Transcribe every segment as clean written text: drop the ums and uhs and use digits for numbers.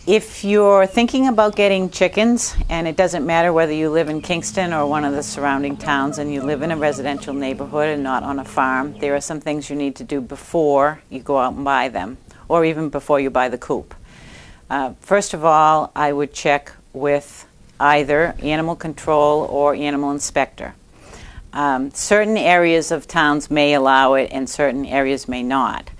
If you're thinking about getting chickens, and it doesn't matter whether you live in Kingston or one of the surrounding towns and you live in a residential neighborhood and not on a farm, there are some things you need to do before you go out and buy them, or even before you buy the coop. First of all, I would check with either animal control or animal inspector. Certain areas of towns may allow it and certain areas may not.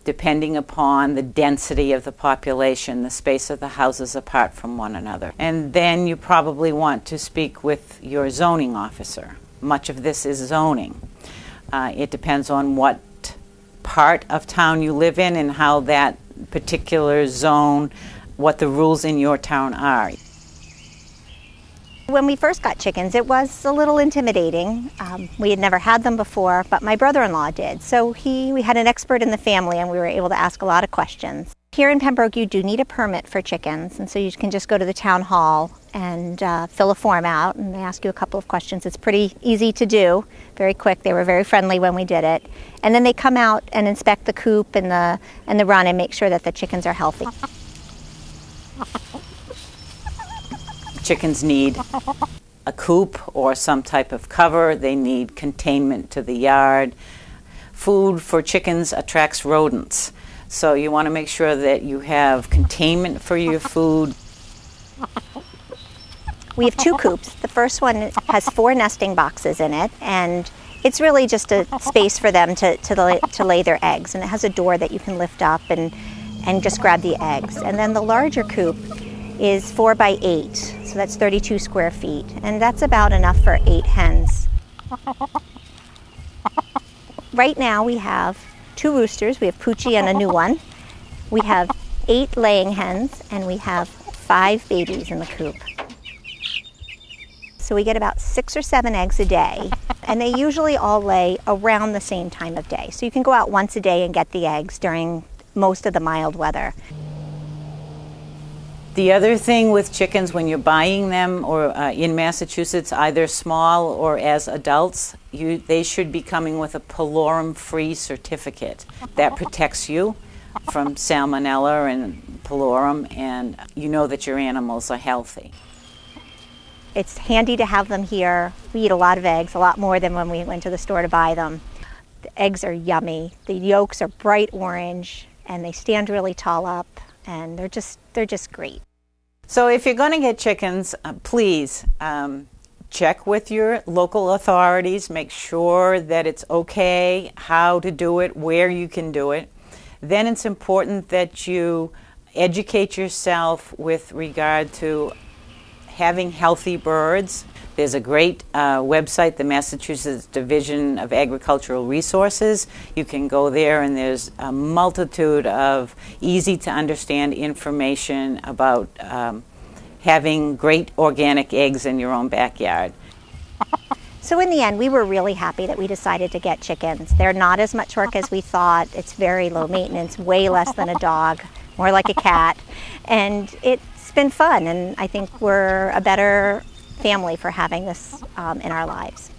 Depending upon the density of the population, the space of the houses apart from one another. And then you probably want to speak with your zoning officer. Much of this is zoning. It depends on what part of town you live in and how that particular zone, what the rules in your town are. When we first got chickens, it was a little intimidating. We had never had them before, but my brother-in-law did. So we had an expert in the family and we were able to ask a lot of questions. Here in Pembroke, you do need a permit for chickens, and so you can just go to the town hall and fill a form out, and they ask you a couple of questions. It's pretty easy to do, very quick. They were very friendly when we did it. And then they come out and inspect the coop and the run and make sure that the chickens are healthy. Chickens need a coop or some type of cover. They need containment to the yard. Food for chickens attracts rodents. So you want to make sure that you have containment for your food. We have 2 coops. The first one has 4 nesting boxes in it, and it's really just a space for them to lay their eggs. And it has a door that you can lift up and just grab the eggs. And then the larger coop is 4 by 8, so that's 32 square feet, and that's about enough for 8 hens. Right now we have 2 roosters. We have Poochie and a new one. We have 8 laying hens, and we have 5 babies in the coop. So we get about 6 or 7 eggs a day, and they usually all lay around the same time of day. So you can go out once a day and get the eggs during most of the mild weather. The other thing with chickens, when you're buying them or in Massachusetts, either small or as adults, they should be coming with a pullorum-free certificate. That protects you from salmonella and pullorum, and you know that your animals are healthy. It's handy to have them here. We eat a lot of eggs, a lot more than when we went to the store to buy them. The eggs are yummy. The yolks are bright orange, and they stand really tall up, and they're just great. So if you're going to get chickens, please check with your local authorities, make sure that it's okay, how to do it, where you can do it. Then it's important that you educate yourself with regard to having healthy birds. There's a great website, the Massachusetts Division of Agricultural Resources. You can go there and there's a multitude of easy to understand information about having great organic eggs in your own backyard. So in the end, we were really happy that we decided to get chickens. They're not as much work as we thought. It's very low maintenance, way less than a dog, more like a cat. And it's been fun, and I think we're a better family for having this in our lives.